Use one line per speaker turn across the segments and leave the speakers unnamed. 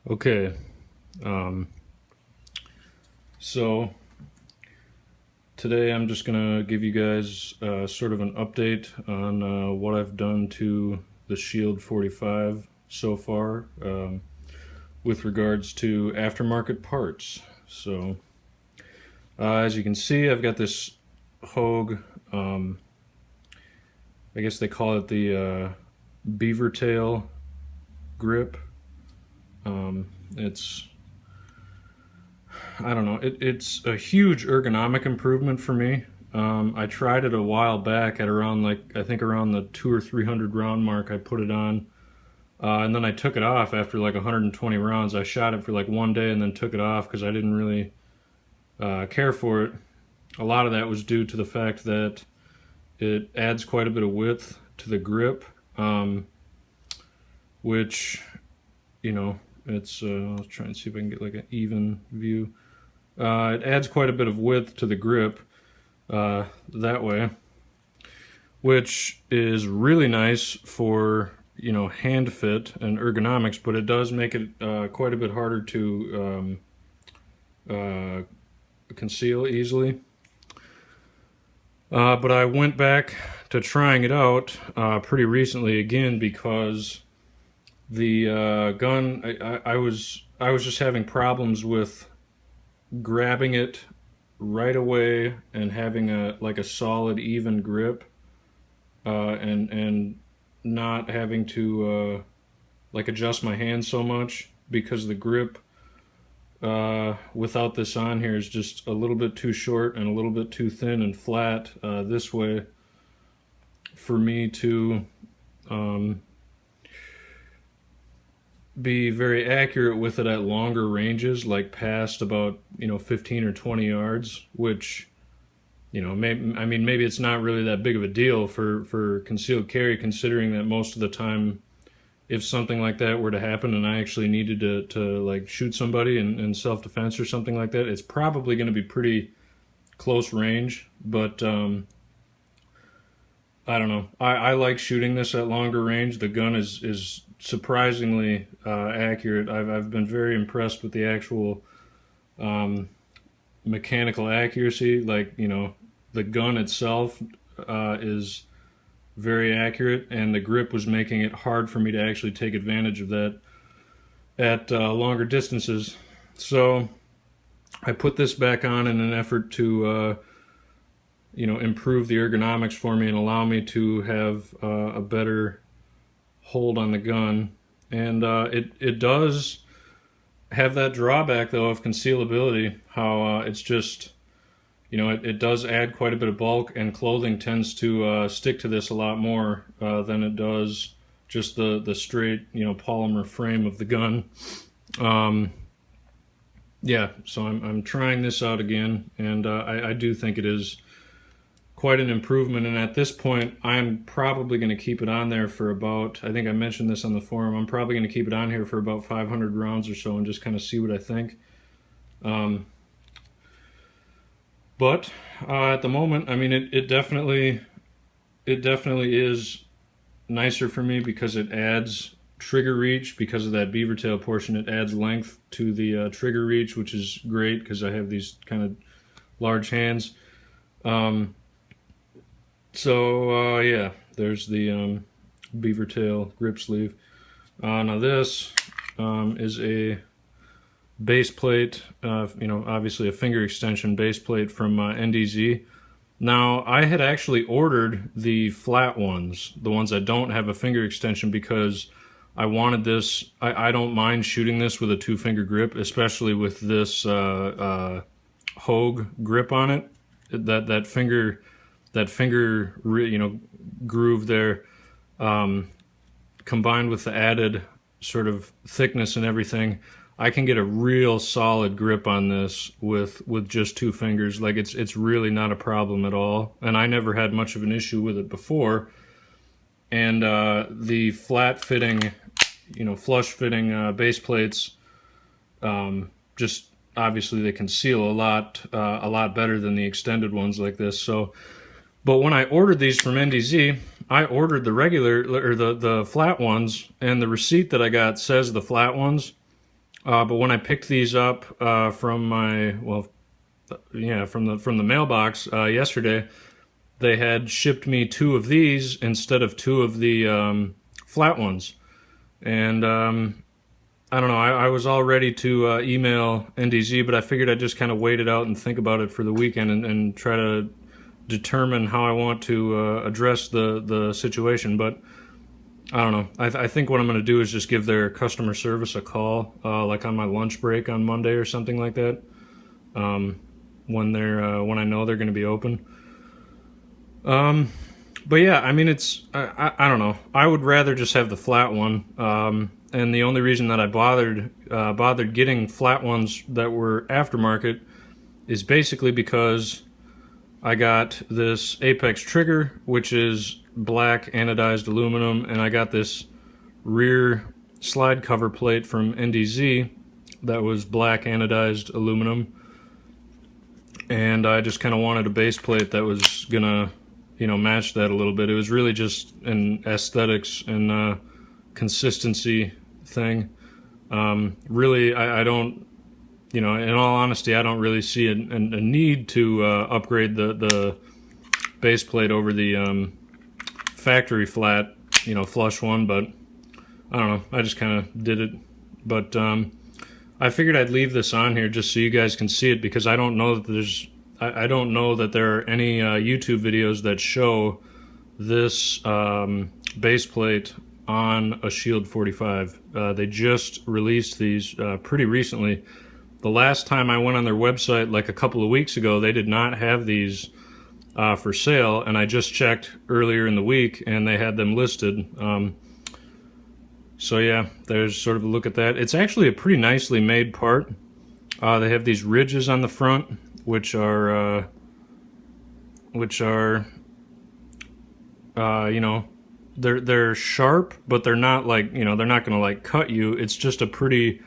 Okay, um, so today I'm just gonna give you guys sort of an update on what I've done to the Shield 45 so far with regards to aftermarket parts. So as you can see, I've got this Hogue, I guess they call it the beavertail grip. It's I don't know. It's a huge ergonomic improvement for me. I tried it a while back at around I think around the 200 or 300 round mark. I put it on, and then I took it off after like 120 rounds. I shot it for like one day and then took it off because I didn't really care for it. A lot of that was due to the fact that it adds quite a bit of width to the grip, which it's. I'll try and see if I can get like an even view. It adds quite a bit of width to the grip that way, which is really nice for hand fit and ergonomics, but it does make it quite a bit harder to conceal easily. But I went back to trying it out pretty recently again because the gun I was just having problems with grabbing it right away and having a solid even grip, and not having to adjust my hand so much because the grip without this on here is just a little bit too short and a little bit too thin and flat this way for me to be very accurate with it at longer ranges, like past about 15 or 20 yards, which maybe it's not really that big of a deal for concealed carry, considering that most of the time, if something like that were to happen and I actually needed to like shoot somebody in self-defense or something like that, it's probably going to be pretty close range. But I don't know. I like shooting this at longer range. The gun is surprisingly accurate. I've been very impressed with the actual mechanical accuracy. Like, the gun itself is very accurate, and the grip was making it hard for me to actually take advantage of that at longer distances. So I put this back on in an effort to improve the ergonomics for me and allow me to have a better hold on the gun. And it does have that drawback, though, of concealability, how it's just, it does add quite a bit of bulk, and clothing tends to stick to this a lot more than it does just the straight, polymer frame of the gun. Yeah, so I'm trying this out again, and I do think it is quite an improvement. And at this point, I'm probably going to keep it on there for about, I think I mentioned this on the forum, I'm probably going to keep it on here for about 500 rounds or so and just kind of see what I think. But at the moment, I mean, it definitely is nicer for me because it adds trigger reach. Because of that beaver tail portion, it adds length to the trigger reach, which is great because I have these kind of large hands. So yeah, there's the beaver tail grip sleeve. Now this is a base plate, obviously a finger extension base plate from NDZ. Now, I had actually ordered the flat ones, the ones that don't have a finger extension, because I wanted this. I don't mind shooting this with a 2-finger grip, especially with this Hogue grip on it. That finger groove there, combined with the added sort of thickness and everything, I can get a real solid grip on this with just 2 fingers. Like, it's really not a problem at all, and I never had much of an issue with it before. And the flat fitting, flush fitting base plates, just obviously they conceal a lot better than the extended ones like this. So, but when I ordered these from NDZ, I ordered the regular or the flat ones, and the receipt that I got says the flat ones. But when I picked these up from my, well, yeah, from the mailbox yesterday, they had shipped me 2 of these instead of 2 of the flat ones. And I don't know, I was all ready to email NDZ, but I figured I'd just kind of wait it out and think about it for the weekend and try to determine how I want to address the situation. But I don't know. I think what I'm going to do is just give their customer service a call, like on my lunch break on Monday or something like that, when I know they're going to be open. But yeah, I mean, I don't know. I would rather just have the flat one. And the only reason that I bothered getting flat ones that were aftermarket is basically because I got this Apex trigger, which is black anodized aluminum, and I got this rear slide cover plate from NDZ that was black anodized aluminum, and I just kind of wanted a base plate that was gonna, match that a little bit. It was really just an aesthetics and consistency thing. Really, I don't, in all honesty, I don't really see a need to upgrade the base plate over the factory flat, flush one, but I don't know. I just kind of did it. But I figured I'd leave this on here just so you guys can see it, because I don't know that I don't know that there are any YouTube videos that show this base plate on a Shield 45. They just released these pretty recently. The last time I went on their website, like a couple of weeks ago, they did not have these for sale, and I just checked earlier in the week and they had them listed. So yeah, there's sort of a look at that. It's actually a pretty nicely made part. They have these ridges on the front, which are they're sharp, but they're not like, they're not gonna like cut you. It's just a pretty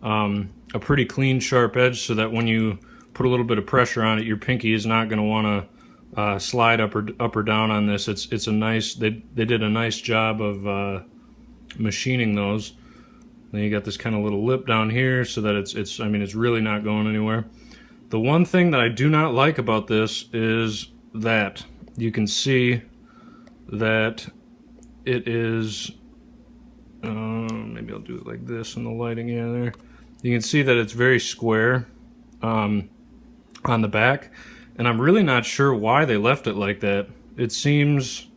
clean, sharp edge, so that when you put a little bit of pressure on it, your pinky is not gonna want to slide up or down on this. It's a nice, they did a nice job of machining those. Then you got this kind of little lip down here, so that it's really not going anywhere. The one thing that I do not like about this is that you can see that it is, maybe I'll do it like this in the lighting. Yeah, there. You can see that it's very square on the back, and I'm really not sure why they left it like that. It seems,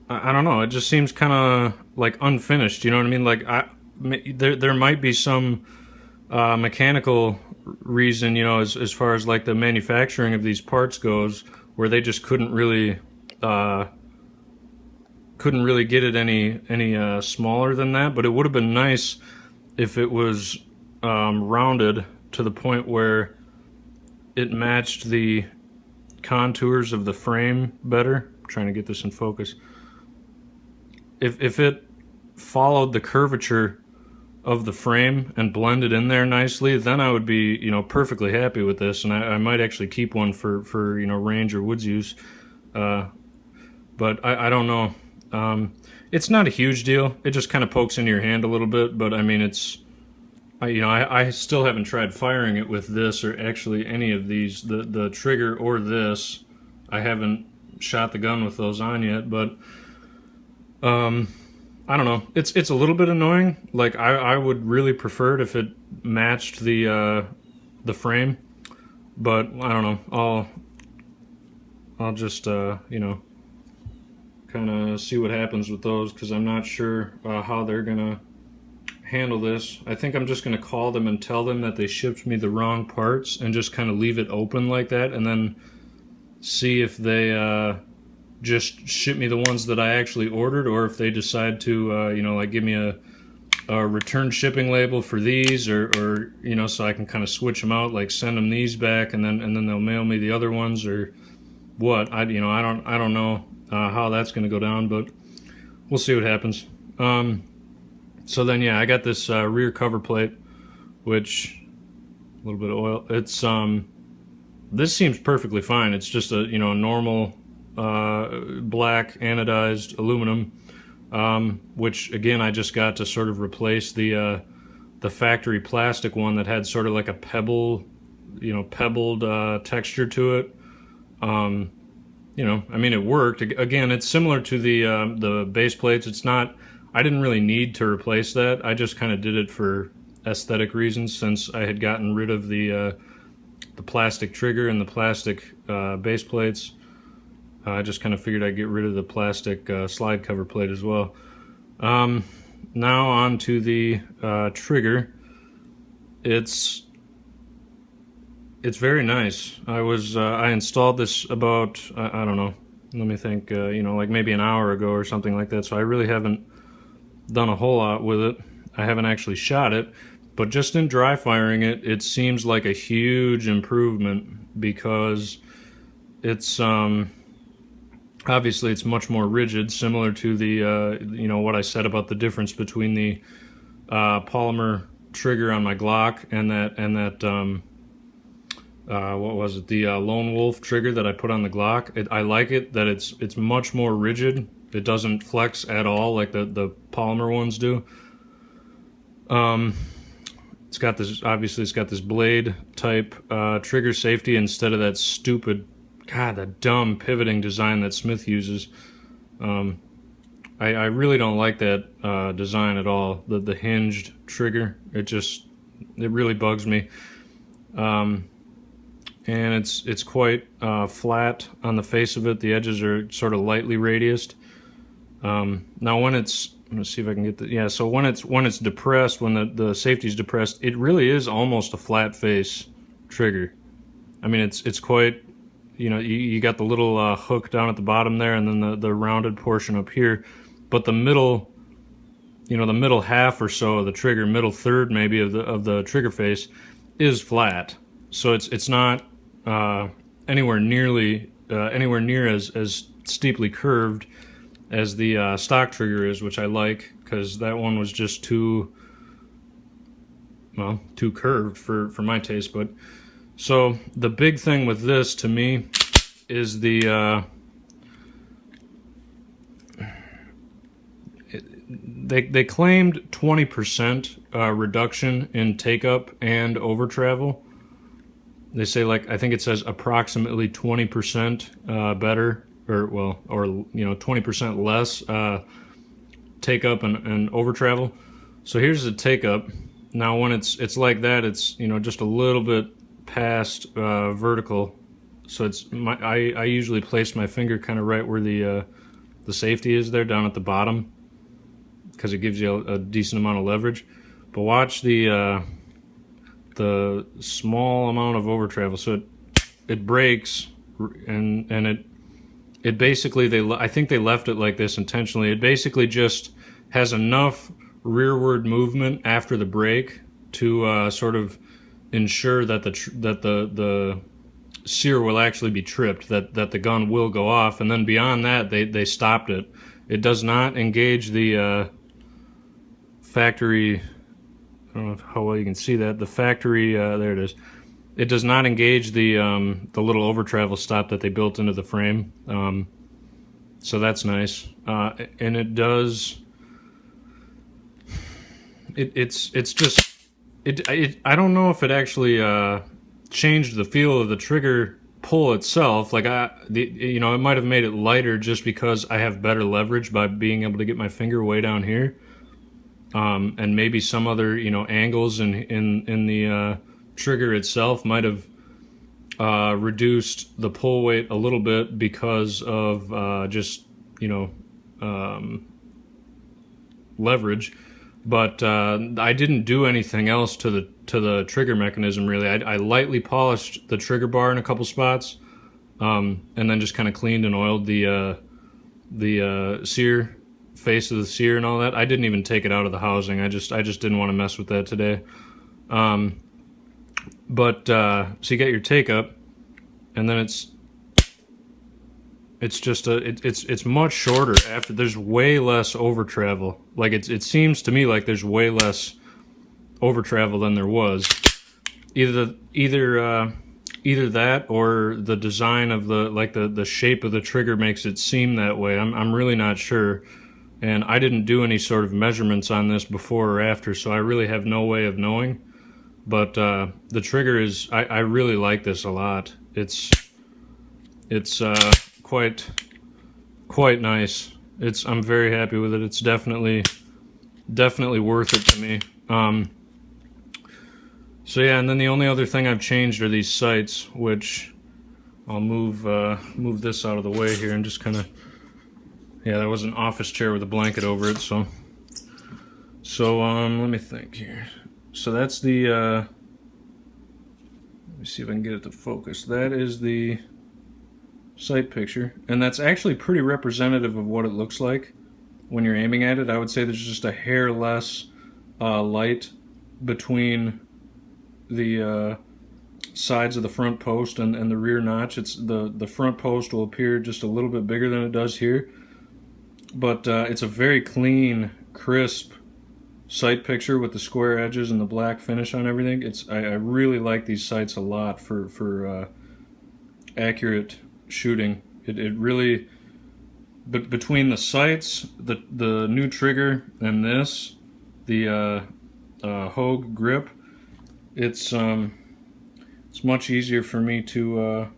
I don't know, it just seems kind of like unfinished, you know what I mean? Like, there might be some mechanical reason, as far as like the manufacturing of these parts goes, where they just couldn't really get it any smaller than that. But it would have been nice if it was rounded to the point where it matched the contours of the frame better. I'm trying to get this in focus. If it followed the curvature of the frame and blended in there nicely, then I would be, perfectly happy with this, and I might actually keep one for range or woods use. But I don't know. It's not a huge deal. It just kind of pokes into your hand a little bit, but I mean, I still haven't tried firing it with this, or actually any of these, the trigger or this. I haven't shot the gun with those on yet, but I don't know. It's a little bit annoying. Like, I would really prefer it if it matched the frame, but I don't know. I'll just kind of see what happens with those, because I'm not sure how they're gonna handle this. I think I'm just gonna call them and tell them that they shipped me the wrong parts, and just kind of leave it open like that, and then see if they just ship me the ones that I actually ordered, or if they decide to like give me a return shipping label for these, or so I can kind of switch them out, like send them these back, and then they'll mail me the other ones, or what. I don't know how that's going to go down, but we'll see what happens. So then, yeah, I got this rear cover plate, which, a little bit of oil. It's this seems perfectly fine. It's just a normal black anodized aluminum, which again I just got to sort of replace the the factory plastic one that had sort of like a pebble, pebbled texture to it. I mean, it worked. Again, it's similar to the base plates. It's not. I didn't really need to replace that. I just kind of did it for aesthetic reasons, since I had gotten rid of the plastic trigger and the plastic base plates. I just kind of figured I'd get rid of the plastic slide cover plate as well. Now on to the trigger. It's very nice. I installed this about I don't know. Let me think. Like maybe an hour ago or something like that. So I really haven't done a whole lot with it. I haven't actually shot it, but just in dry firing it, it seems like a huge improvement, because it's obviously it's much more rigid, similar to the what I said about the difference between the polymer trigger on my Glock and that what was it, the Lone Wolf trigger that I put on the Glock. I like it that it's much more rigid. It doesn't flex at all like the polymer ones do. It's got this blade type trigger safety instead of that stupid, that dumb pivoting design that Smith uses. I really don't like that design at all. The hinged trigger, it really bugs me. And it's quite flat on the face of it. The edges are sort of lightly radiused. Now when it's, I'm gonna see if I can get the, yeah, so when it's depressed, when the safety's depressed, it really is almost a flat face trigger. I mean, it's quite, you got the little hook down at the bottom there, and then the rounded portion up here, but the middle, the middle half or so of the trigger, middle third maybe of the trigger face, is flat. So it's not anywhere near as steeply curved as the stock trigger is, which I like, because that one was just too curved for my taste. But so the big thing with this to me is they claimed 20% reduction in take up and over travel. They say, like, I think it says approximately 20% better, or 20% less take up and over travel. So here's the take up. Now when it's like that, it's just a little bit past vertical. So I usually place my finger kind of right where the safety is there, down at the bottom, because it gives you a decent amount of leverage. But watch the small amount of over travel. So it breaks, and it basically, I think they left it like this intentionally. It basically just has enough rearward movement after the break to sort of ensure that the sear will actually be tripped, that the gun will go off, and then beyond that they stopped it. It does not engage the factory. I don't know how well you can see that. The factory, there it is. It does not engage the little over travel stop that they built into the frame. So that's nice. And it does. It's just. I don't know if it actually changed the feel of the trigger pull itself. Like it might have made it lighter just because I have better leverage by being able to get my finger way down here. And maybe some other angles in the trigger itself might have reduced the pull weight a little bit because of just leverage. But I didn't do anything else to the trigger mechanism really. I lightly polished the trigger bar in a couple spots, and then just kind of cleaned and oiled the sear, face of the sear and all that. I didn't even take it out of the housing. I just didn't want to mess with that today. But so you get your take up, and then it's just it's much shorter after. There's way less over travel. Like it seems to me like there's way less over travel than there was. Either that or the design of the shape of the trigger makes it seem that way. I'm really not sure. and I didn't do any sort of measurements on this before or after, so I really have no way of knowing. But the trigger is, I really like this a lot. It's quite nice. I'm very happy with it. It's definitely worth it to me. So yeah, and then the only other thing I've changed are these sights, which I'll move this out of the way here and just kind of, yeah, that was an office chair with a blanket over it, so let me think here. So that's the let me see if I can get it to focus. That is the sight picture, and that's actually pretty representative of what it looks like when you're aiming at it. I would say there's just a hair less light between the sides of the front post and the rear notch. It's the front post will appear just a little bit bigger than it does here, but it's a very clean, crisp sight picture with the square edges and the black finish on everything. I really like these sights a lot for accurate shooting. It really, between the sights, the new trigger, and this, the Hogue grip, it's much easier for me to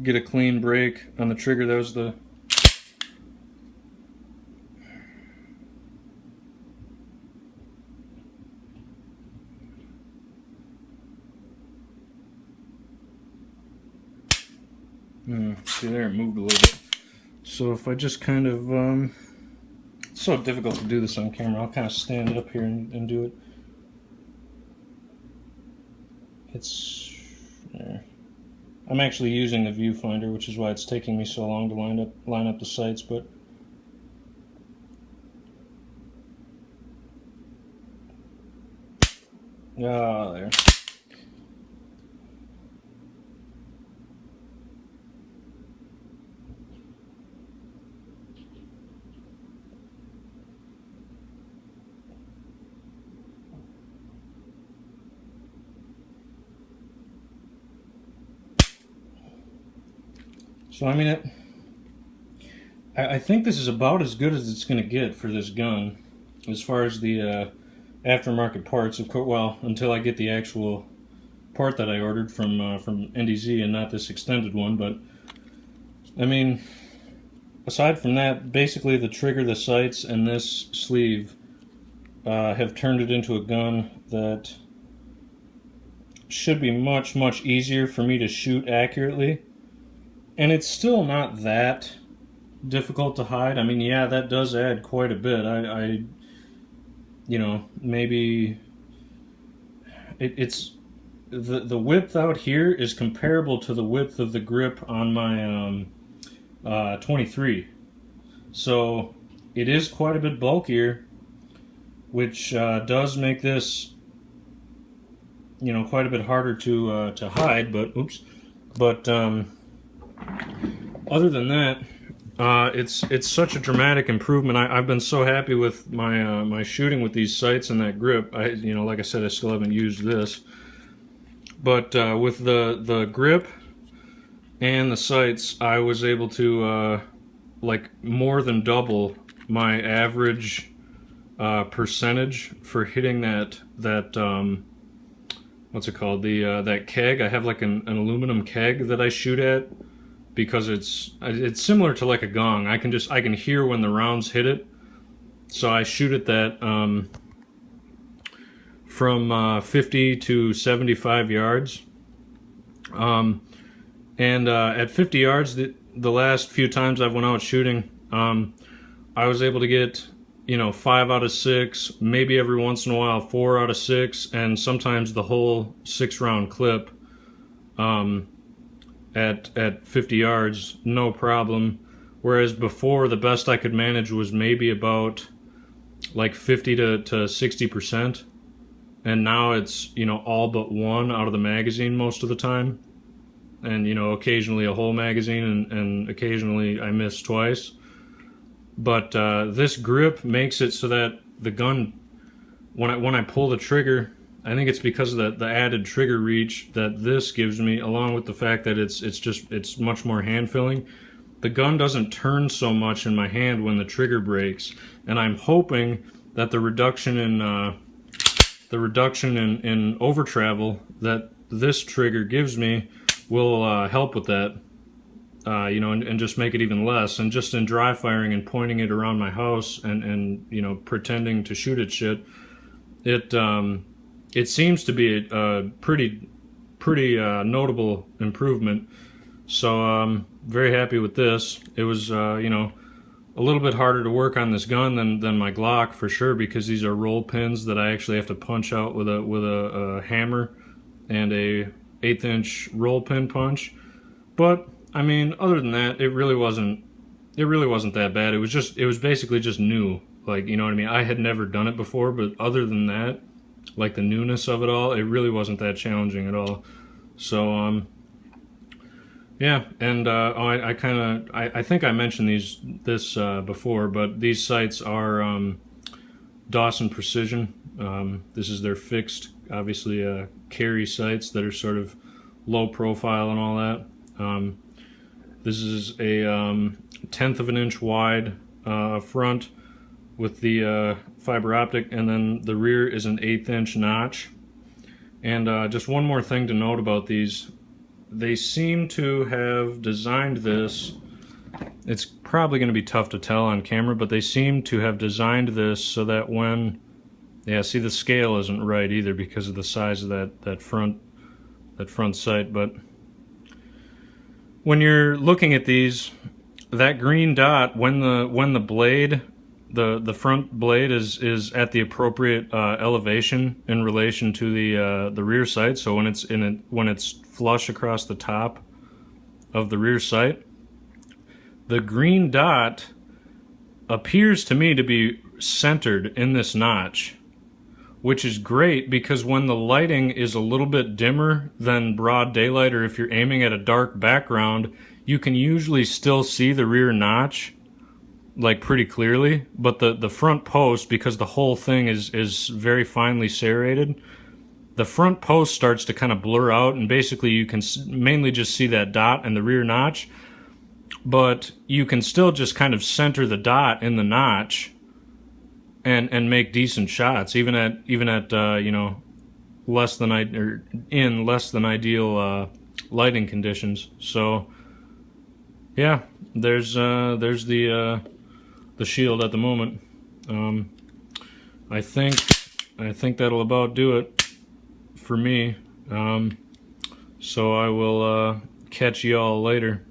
get a clean break on the trigger. That was the see there, it moved a little bit. So if I just kind of it's so difficult to do this on camera. I'll kind of stand it up here and do it. It's I'm actually using the viewfinder, which is why it's taking me so long to line up the sights, but there. So I mean, I think this is about as good as it's going to get for this gun, as far as the aftermarket parts. Of course, well, until I get the actual part that I ordered from NDZ and not this extended one. But I mean, aside from that, basically the trigger, the sights, and this sleeve have turned it into a gun that should be much easier for me to shoot accurately. And it's still not that difficult to hide. I mean, yeah, that does add quite a bit. I you know, maybe it's the width out here is comparable to the width of the grip on my 23. So it is quite a bit bulkier, which does make this, you know, quite a bit harder to hide. But oops, but other than that, it's such a dramatic improvement. I've been so happy with my my shooting with these sights and that grip. You know, like I said, I still haven't used this, but with the grip and the sights, I was able to like more than double my average percentage for hitting that what's it called, that keg. I have like an aluminum keg that I shoot at, because it's similar to like a gong. I can hear when the rounds hit it, so I shoot at that from 50 to 75 yards. And at 50 yards, the last few times I went out shooting, I was able to get, you know, 5 out of 6, maybe every once in a while 4 out of 6, and sometimes the whole 6-round clip. At 50 yards, no problem. Whereas before, the best I could manage was maybe about like 50 to 60%, and now it's, you know, all but 1 out of the magazine most of the time, and, you know, occasionally a whole magazine, and occasionally I miss twice. But this grip makes it so that the gun, when I pull the trigger, I think it's because of the added trigger reach that this gives me, along with the fact that it's much more hand filling. the gun doesn't turn so much in my hand when the trigger breaks, and I'm hoping that the reduction in over travel that this trigger gives me will help with that. You know, and just make it even less. And just in dry firing and pointing it around my house and you know, pretending to shoot at shit, it seems to be a pretty notable improvement. So I'm very happy with this. It was you know, a little bit harder to work on this gun than my Glock for sure, because these are roll pins that I actually have to punch out with a hammer and a 1/8 inch roll pin punch. But I mean, other than that, it really wasn't that bad. It was basically just new. Like, you know what I mean? I had never done it before, but other than that, like the newness of it all, it really wasn't that challenging at all. So yeah, and I think I mentioned this before, but these sights are Dawson Precision. This is their fixed, obviously, carry sights that are sort of low profile and all that. This is a 1/10 of an inch wide front with the fiber optic, and then the rear is an 1/8 inch notch. And just one more thing to note about these. They seem to have designed this, it's probably going to be tough to tell on camera, but they seem to have designed this so that when, yeah, see, the scale isn't right either because of the size of that front sight. But when you're looking at these, that green dot, when the blade, the front blade is at the appropriate elevation in relation to the rear sight. So when it's flush across the top of the rear sight, the green dot appears to me to be centered in this notch, which is great because when the lighting is a little bit dimmer than broad daylight, or if you're aiming at a dark background, you can usually still see the rear notch like pretty clearly, but the front post, because the whole thing is very finely serrated, the front post starts to kind of blur out, and basically you can mainly just see that dot and the rear notch, but you can still just kind of center the dot in the notch and make decent shots, even at you know, less than ideal lighting conditions. So yeah, there's the shield at the moment. I think that'll about do it for me. So I will catch y'all later.